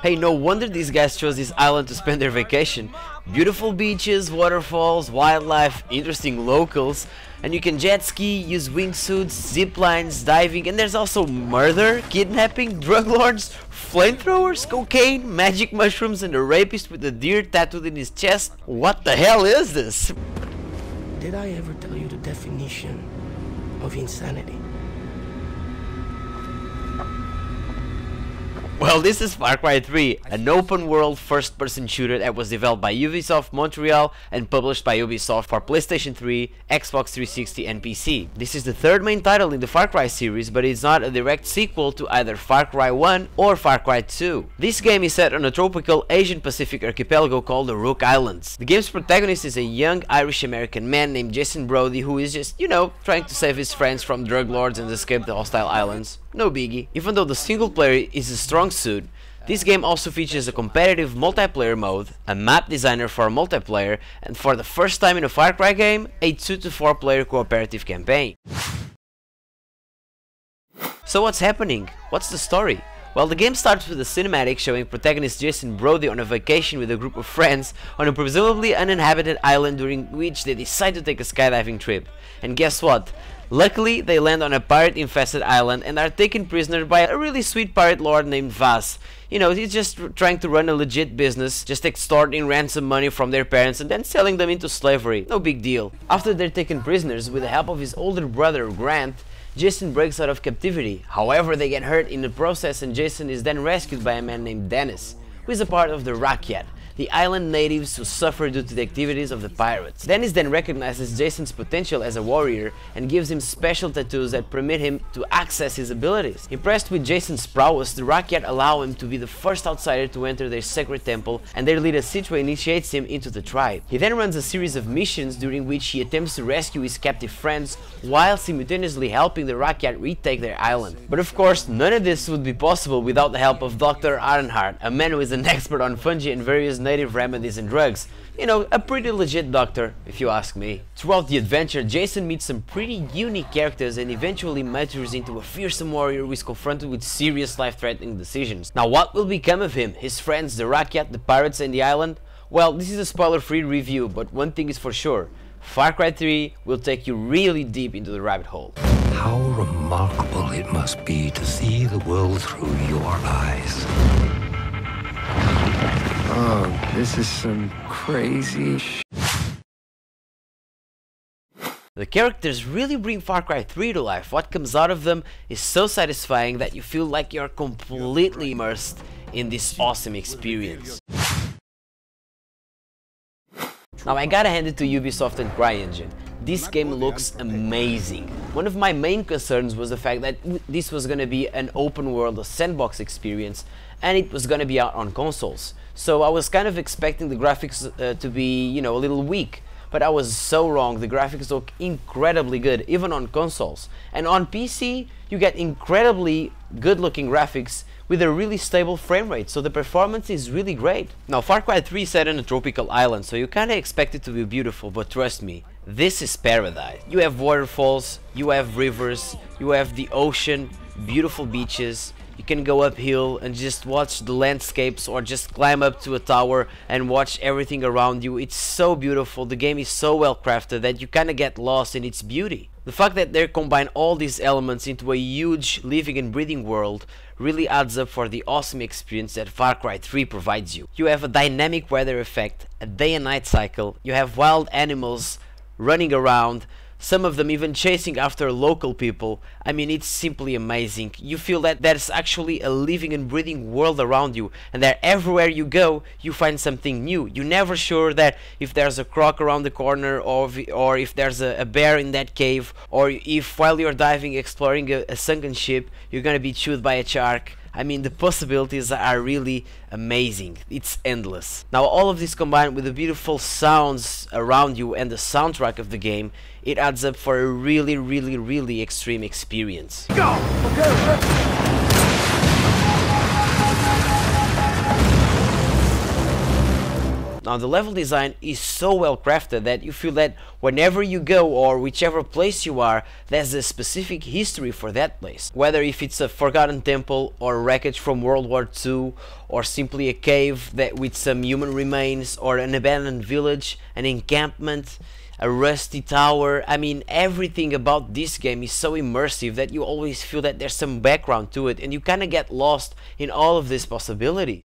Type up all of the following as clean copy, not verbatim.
Hey, no wonder these guys chose this island to spend their vacation. Beautiful beaches, waterfalls, wildlife, interesting locals, and you can jet ski, use wingsuits, zip lines, diving, and there's also murder, kidnapping, drug lords, flamethrowers, cocaine, magic mushrooms, and a rapist with a deer tattooed in his chest. What the hell is this? Did I ever tell you the definition of insanity? Well, this is Far Cry 3, an open-world first-person shooter that was developed by Ubisoft Montreal and published by Ubisoft for PlayStation 3, Xbox 360 and PC. This is the third main title in the Far Cry series, but it's not a direct sequel to either Far Cry 1 or Far Cry 2. This game is set on a tropical Asian Pacific archipelago called the Rook Islands. The game's protagonist is a young Irish-American man named Jason Brody who is just, trying to save his friends from drug lords and escape the hostile islands. No biggie. Even though the single player is a strong suit, this game also features a competitive multiplayer mode, a map designer for multiplayer, and for the first time in a Far Cry game, a 2 to 4 player cooperative campaign. So what's happening? What's the story? Well, the game starts with a cinematic showing protagonist Jason Brody on a vacation with a group of friends on a presumably uninhabited island during which they decide to take a skydiving trip. And guess what? Luckily, they land on a pirate-infested island and are taken prisoner by a really sweet pirate lord named Vaz. He's just trying to run a legit business, just extorting ransom money from their parents and then selling them into slavery. No big deal. After they're taken prisoners, with the help of his older brother Grant, Jason breaks out of captivity. However, they get hurt in the process and Jason is then rescued by a man named Dennis, who is a part of the Rakyat, the island natives who suffer due to the activities of the pirates. Dennis then recognizes Jason's potential as a warrior and gives him special tattoos that permit him to access his abilities. Impressed with Jason's prowess, the Rakyat allow him to be the first outsider to enter their sacred temple, and their leader Citra initiates him into the tribe. He then runs a series of missions during which he attempts to rescue his captive friends while simultaneously helping the Rakyat retake their island. But of course, none of this would be possible without the help of Dr. Ironheart, a man who is an expert on fungi and various native remedies and drugs. A pretty legit doctor, if you ask me. Throughout the adventure, Jason meets some pretty unique characters and eventually matures into a fearsome warrior who is confronted with serious life-threatening decisions. Now, what will become of him, his friends, the Rakyat, the pirates and the island? Well, this is a spoiler-free review, but one thing is for sure. Far Cry 3 will take you really deep into the rabbit hole. How remarkable it must be to see the world through your eyes. Oh, this is some crazy sh**. The characters really bring Far Cry 3 to life. What comes out of them is so satisfying that you feel like you're completely immersed in this awesome experience. Now, I gotta hand it to Ubisoft and CryEngine. This game looks amazing. One of my main concerns was the fact that this was gonna be an open world, a sandbox experience, and it was gonna be out on consoles. So I was kind of expecting the graphics to be, a little weak. But I was so wrong. The graphics look incredibly good, even on consoles. And on PC, you get incredibly good looking graphics with a really stable frame rate, so the performance is really great. Now, Far Cry 3 is set on a tropical island, so you kinda expect it to be beautiful, but trust me, this is paradise. You have waterfalls, you have rivers, you have the ocean, beautiful beaches. You can go uphill and just watch the landscapes, or just climb up to a tower and watch everything around you. It's so beautiful. The game is so well crafted that you kind of get lost in its beauty. The fact that they combine all these elements into a huge living and breathing world really adds up for the awesome experience that Far Cry 3 provides you. You have a dynamic weather effect, a day and night cycle, you have wild animals running around, some of them even chasing after local people. I mean, it's simply amazing. You feel that there's actually a living and breathing world around you, and that everywhere you go, you find something new. You're never sure that if there's a croc around the corner, or if there's a bear in that cave, or if while you're diving, exploring a sunken ship, you're gonna be chewed by a shark. I mean, the possibilities are really amazing. It's endless. Now, all of this combined with the beautiful sounds around you and the soundtrack of the game, it adds up for a really, really, really extreme experience. Go! Now the level design is so well crafted that you feel that whenever you go or whichever place you are, there's a specific history for that place. Whether if it's a forgotten temple or wreckage from World War II, or simply a cave that with some human remains, or an abandoned village, an encampment, a rusty tower. I mean, everything about this game is so immersive that you always feel that there's some background to it, and you kind of get lost in all of this possibility.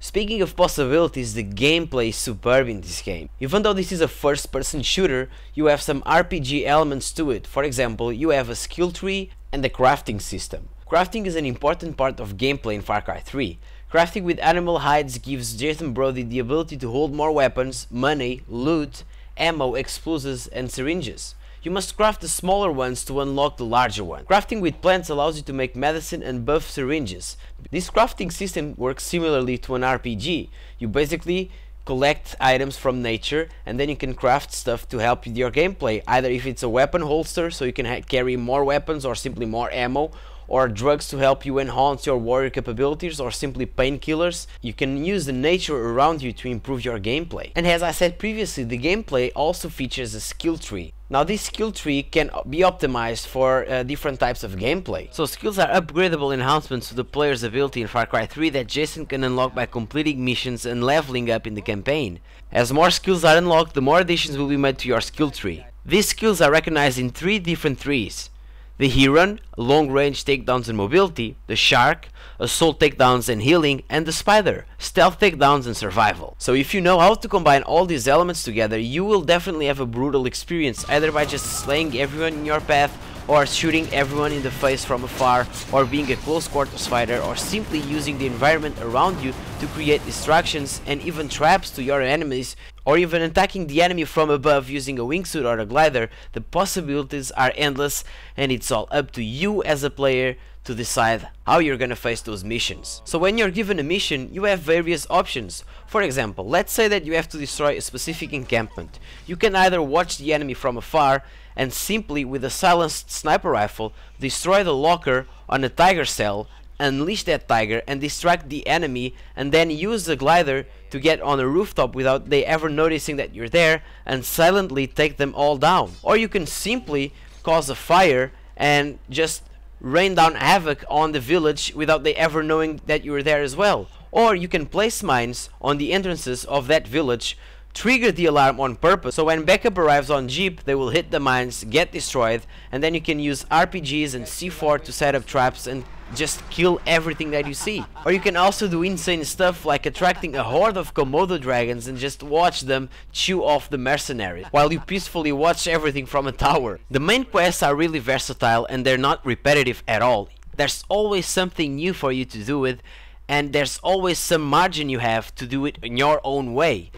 Speaking of possibilities, the gameplay is superb in this game. Even though this is a first-person shooter, you have some RPG elements to it. For example, you have a skill tree and a crafting system. Crafting is an important part of gameplay in Far Cry 3. Crafting with animal hides gives Jason Brody the ability to hold more weapons, money, loot, ammo, explosives, and syringes. You must craft the smaller ones to unlock the larger one. Crafting with plants allows you to make medicine and buff syringes. This crafting system works similarly to an RPG. You basically collect items from nature and then you can craft stuff to help with your gameplay. Either if it's a weapon holster so you can carry more weapons, or simply more ammo, or drugs to help you enhance your warrior capabilities, or simply painkillers. You can use the nature around you to improve your gameplay. And as I said previously, the gameplay also features a skill tree. Now this skill tree can be optimized for different types of gameplay. So skills are upgradable enhancements to the player's ability in Far Cry 3 that Jason can unlock by completing missions and leveling up in the campaign. As more skills are unlocked, the more additions will be made to your skill tree. These skills are recognized in 3 different trees: the Heron, long-range takedowns and mobility; the Shark, assault takedowns and healing; and the Spider, stealth takedowns and survival. So if you know how to combine all these elements together, you will definitely have a brutal experience, either by just slaying everyone in your path, or shooting everyone in the face from afar, or being a close quarters fighter, or simply using the environment around you to create distractions and even traps to your enemies, or even attacking the enemy from above using a wingsuit or a glider. The possibilities are endless, and it's all up to you as a player to decide how you're gonna face those missions. So when you're given a mission, you have various options. For example, let's say that you have to destroy a specific encampment. You can either watch the enemy from afar and simply with a silenced sniper rifle destroy the locker on a tiger cell, unleash that tiger and distract the enemy, and then use the glider to get on a rooftop without they ever noticing that you're there and silently take them all down. Or you can simply cause a fire and just rain down havoc on the village without they ever knowing that you're there as well. Or you can place mines on the entrances of that village, trigger the alarm on purpose, so when backup arrives on jeep, they will hit the mines, get destroyed, and then you can use RPGs and C4 to set up traps and just kill everything that you see. Or you can also do insane stuff like attracting a horde of Komodo dragons and just watch them chew off the mercenaries while you peacefully watch everything from a tower. The main quests are really versatile and they're not repetitive at all. There's always something new for you to do with, and there's always some margin you have to do it in your own way.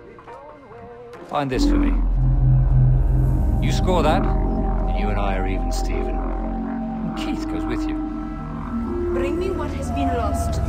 Find this for me. You score that, and you and I are even, Stephen. And Keith goes with you. Bring me what has been lost.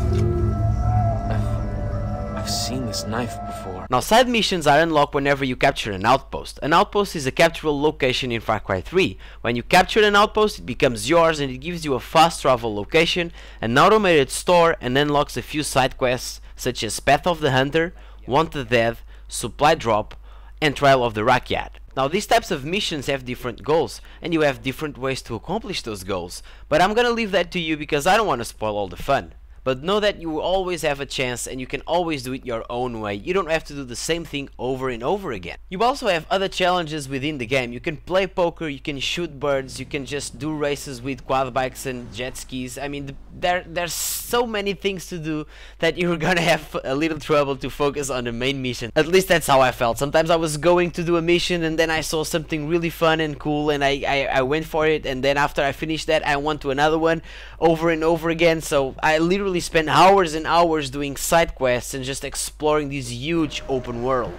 I've seen this knife before. Now side missions are unlocked whenever you capture an outpost. An outpost is a capturable location in Far Cry 3. When you capture an outpost, it becomes yours and it gives you a fast travel location, an automated store, and unlocks a few side quests such as Path of the Hunter, Wanted Dead, Supply Drop, and Trial of the Rakyat. Now these types of missions have different goals, and you have different ways to accomplish those goals, but I'm gonna leave that to you because I don't want to spoil all the fun. But know that you will always have a chance and you can always do it your own way. You don't have to do the same thing over and over again. You also have other challenges within the game. You can play poker, you can shoot birds, you can just do races with quad bikes and jet skis. I mean, there's so many things to do that you're gonna have a little trouble to focus on the main mission. At least that's how I felt. Sometimes I was going to do a mission and then I saw something really fun and cool and I went for it, and then after I finished that I went to another one over and over again. So I literally spent hours and hours doing side quests and just exploring this huge open world.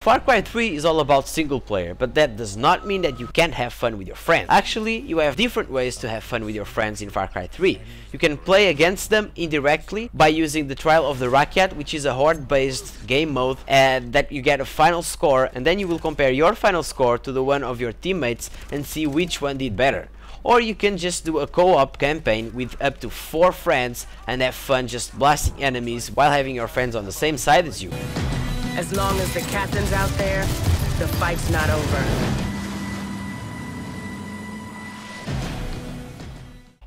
Far Cry 3 is all about single player, but that does not mean that you can't have fun with your friends. Actually, you have different ways to have fun with your friends in Far Cry 3. You can play against them indirectly by using the Trial of the Rakyat, which is a horde-based game mode, and that you get a final score, and then you will compare your final score to the one of your teammates and see which one did better. or you can just do a co-op campaign with up to 4 friends and have fun just blasting enemies while having your friends on the same side as you. As long as the captain's out there, the fight's not over.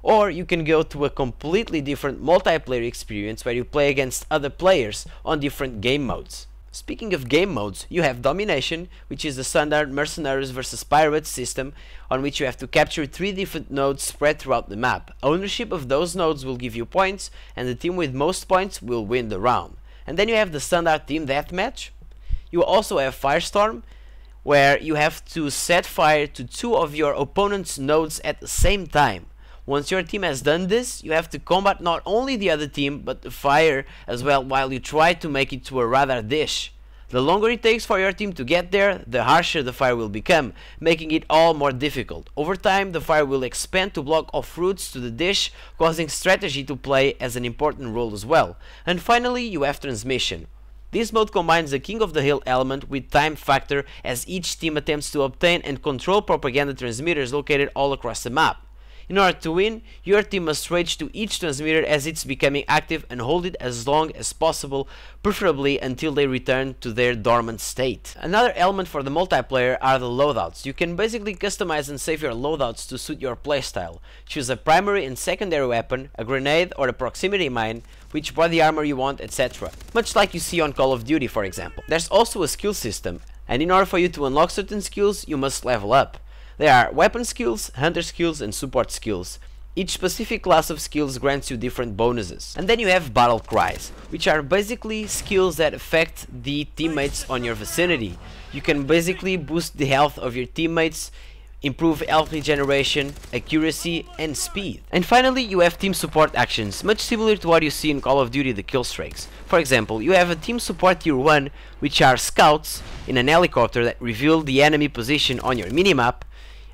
Or you can go to a completely different multiplayer experience where you play against other players on different game modes. Speaking of game modes, you have Domination, which is the standard mercenaries versus pirates system on which you have to capture 3 different nodes spread throughout the map. Ownership of those nodes will give you points, and the team with most points will win the round. And then you have the standard team deathmatch. You also have Firestorm, where you have to set fire to 2 of your opponent's nodes at the same time. Once your team has done this, you have to combat not only the other team, but the fire as well while you try to make it to a radar dish. The longer it takes for your team to get there, the harsher the fire will become, making it all more difficult. Over time, the fire will expand to block off routes to the dish, causing strategy to play as an important role as well. And finally, you have Transmission. This mode combines the King of the Hill element with time factor as each team attempts to obtain and control propaganda transmitters located all across the map. In order to win, your team must rage to each transmitter as it's becoming active and hold it as long as possible, preferably until they return to their dormant state. Another element for the multiplayer are the loadouts. You can basically customize and save your loadouts to suit your playstyle. Choose a primary and secondary weapon, a grenade or a proximity mine, which body armor you want, etc. Much like you see on Call of Duty, for example. There's also a skill system, and in order for you to unlock certain skills, you must level up. There are weapon skills, hunter skills and support skills. Each specific class of skills grants you different bonuses. And then you have battle cries, which are basically skills that affect the teammates on your vicinity. You can basically boost the health of your teammates, improve health regeneration, accuracy and speed. And finally you have team support actions, much similar to what you see in Call of Duty the kill streaks. For example, you have a team support tier 1, which are scouts in an helicopter that reveal the enemy position on your minimap.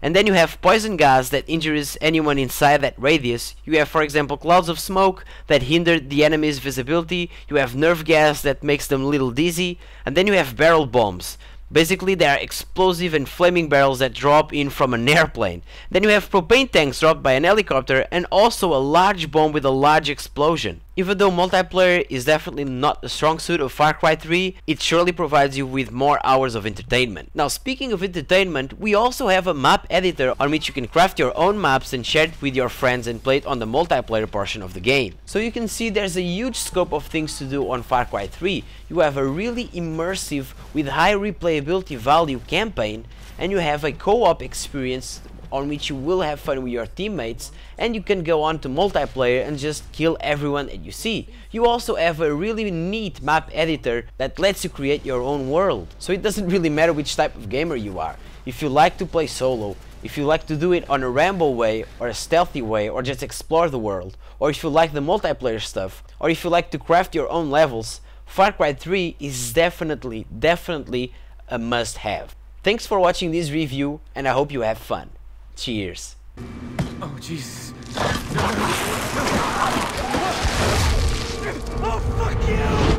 And then you have poison gas that injures anyone inside that radius. You have, for example, clouds of smoke that hinder the enemy's visibility. You have nerve gas that makes them a little dizzy. And then you have barrel bombs. Basically, they are explosive and flaming barrels that drop in from an airplane. Then you have propane tanks dropped by an helicopter and also a large bomb with a large explosion. Even though multiplayer is definitely not the strong suit of Far Cry 3, it surely provides you with more hours of entertainment. Now, speaking of entertainment, we also have a map editor on which you can craft your own maps and share it with your friends and play it on the multiplayer portion of the game. So you can see there's a huge scope of things to do on Far Cry 3. You have a really immersive with high replayability value campaign, and you have a co-op experience on which you will have fun with your teammates, and you can go on to multiplayer and just kill everyone that you see. You also have a really neat map editor that lets you create your own world. So it doesn't really matter which type of gamer you are. If you like to play solo, if you like to do it on a Rambo way or a stealthy way or just explore the world, or if you like the multiplayer stuff, or if you like to craft your own levels, Far Cry 3 is definitely a must-have. Thanks for watching this review, and I hope you have fun. Cheers. Oh, Jesus. Oh, fuck you!